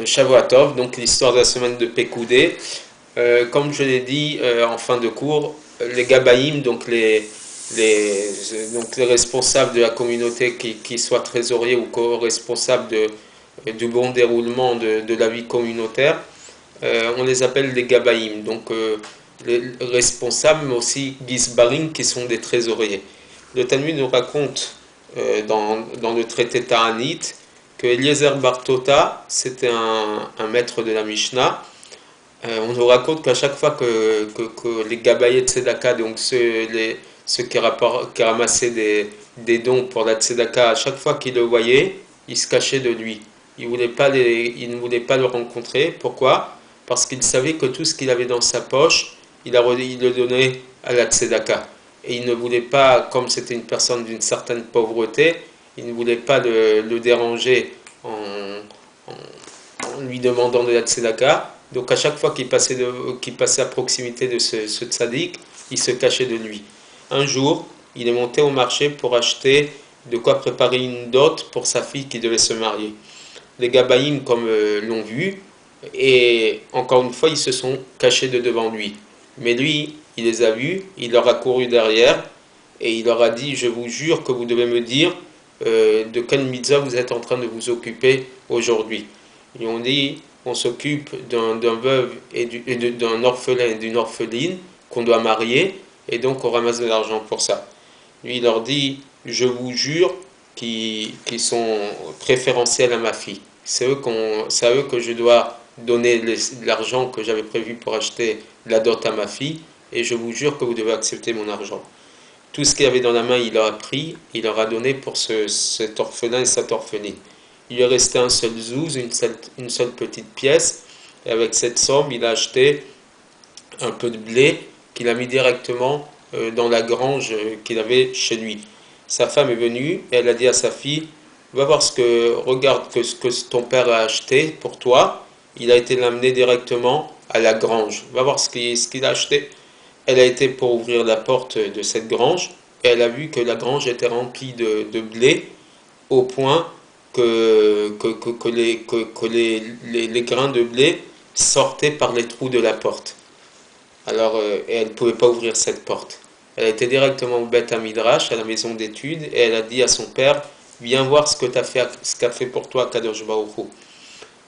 Shavuot, donc l'histoire de la semaine de Pécoudé. Comme je l'ai dit en fin de cours, les Gabaïm, donc les responsables de la communauté qui soient trésoriers ou co-responsables du bon déroulement de la vie communautaire, on les appelle les Gabaïm. Donc les responsables, mais aussi Gisbarim, qui sont des trésoriers. Le Talmud nous raconte dans le traité Ta'anit que Eliezer Bar Tota, c'était un maître de la Mishnah. On nous raconte qu'à chaque fois que les Gabayés de Tzedaka, donc ceux qui ramassaient des dons pour la Tzedaka, à chaque fois qu'ils le voyaient, ils se cachaient de lui. Ils ne voulaient pas le rencontrer. Pourquoi? Parce qu'ils savaient que tout ce qu'il avait dans sa poche, il le donnait à la Tzedaka. Et il ne voulait pas, comme c'était une personne d'une certaine pauvreté, il ne voulait pas le déranger en lui demandant de la tzedaka. Donc à chaque fois qu'il passait à proximité de ce tzaddik, il se cachait de lui. Un jour, il est monté au marché pour acheter de quoi préparer une dot pour sa fille qui devait se marier. Les Gabaïm, comme l'ont vu, et encore une fois, ils se sont cachés de devant lui. Mais lui, il les a vus, il leur a couru derrière, et il leur a dit, je vous jure que vous devez me dire de quelle mitzvah vous êtes en train de vous occuper aujourd'hui. Ils ont dit, on s'occupe d'un veuve et d'un orphelin et d'une orpheline qu'on doit marier, et donc on ramasse de l'argent pour ça. Lui, il leur dit, je vous jure qu'ils sont préférentiels à ma fille. C'est à eux que je dois donner l'argent que j'avais prévu pour acheter la dot à ma fille, et je vous jure que vous devez accepter mon argent. Tout ce qu'il avait dans la main, il leur a pris, il leur a donné pour cet orphelin et cette orpheline. Il lui est resté un seul zouz, une seule petite pièce, et avec cette somme, il a acheté un peu de blé qu'il a mis directement dans la grange qu'il avait chez lui. Sa femme est venue et elle a dit à sa fille, va voir regarde ce que ton père a acheté pour toi, il a été l'amener directement à la grange, va voir ce qu'il a acheté. Elle a été pour ouvrir la porte de cette grange et elle a vu que la grange était remplie de blé au point que les grains de blé sortaient par les trous de la porte. Alors, et elle ne pouvait pas ouvrir cette porte. Elle a été directement au Beth Midrash, à la maison d'études, et elle a dit à son père, viens voir ce qu'a fait pour toi Kadosh Baruch Hu.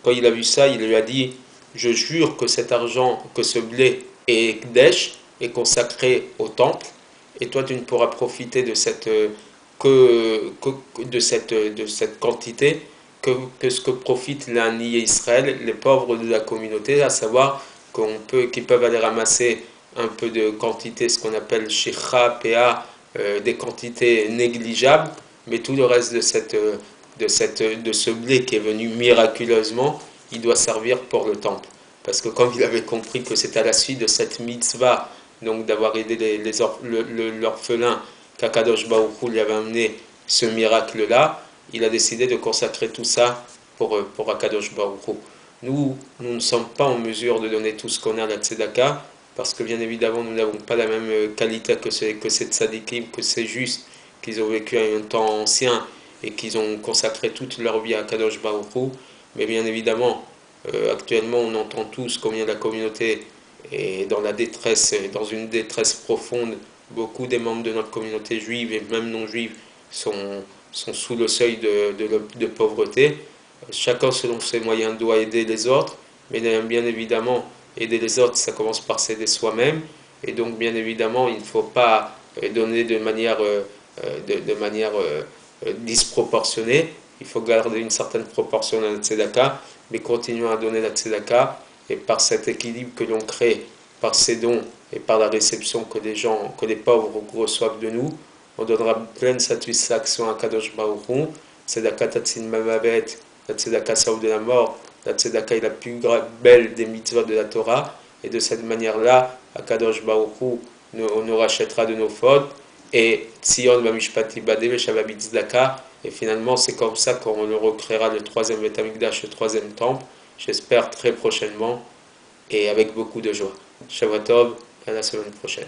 Quand il a vu ça, il lui a dit, je jure que cet argent, que ce blé est Kdesh, est consacré au temple, et toi tu ne pourras profiter de cette quantité que ce que profitent l'Ani et Israël, les pauvres de la communauté, à savoir qu'ils peuvent aller ramasser un peu de quantité, ce qu'on appelle Shecha, PA, des quantités négligeables, mais tout le reste de ce blé qui est venu miraculeusement, il doit servir pour le temple. Parce que comme il avait compris que c'est à la suite de cette mitzvah, donc d'avoir aidé l'orphelin, qu'Akadosh Baruch Hu lui avait amené ce miracle-là, il a décidé de consacrer tout ça pour Akadosh Baruch Hu. Nous ne sommes pas en mesure de donner tout ce qu'on a à la tzedaka, parce que bien évidemment, nous n'avons pas la même qualité que ces tzadikim, que ces justes, qu'ils ont vécu à un temps ancien et qu'ils ont consacré toute leur vie à Akadosh Baruch Hu. Mais bien évidemment, actuellement, on entend tous combien la communauté est dans la détresse, dans une détresse profonde. Beaucoup des membres de notre communauté juive et même non juive sont sous le seuil de pauvreté. Chacun selon ses moyens doit aider les autres, mais bien évidemment, aider les autres, ça commence par s'aider soi-même. Et donc, bien évidemment, il ne faut pas donner de manière disproportionnée. Il faut garder une certaine proportion dans la tzedaka, mais continuer à donner la tzedaka. Et par cet équilibre que l'on crée, par ces dons et par la réception que les pauvres reçoivent de nous, on donnera pleine satisfaction à Kadosh Baruch Hu. Tzedaka Tatsin Mamavet, la tzedaka Saoud de la mort, la tzedaka est la plus belle des mitzvot de la Torah, et de cette manière-là, Akadosh Baruch Hu nous rachètera de nos fautes, et Tzion Bamishpati Badeh Shabbat Tzedaka, et finalement c'est comme ça qu'on le recréera le troisième Beth Amikdash, le troisième temple, j'espère très prochainement, et avec beaucoup de joie. Shabbat Tov, à la semaine prochaine.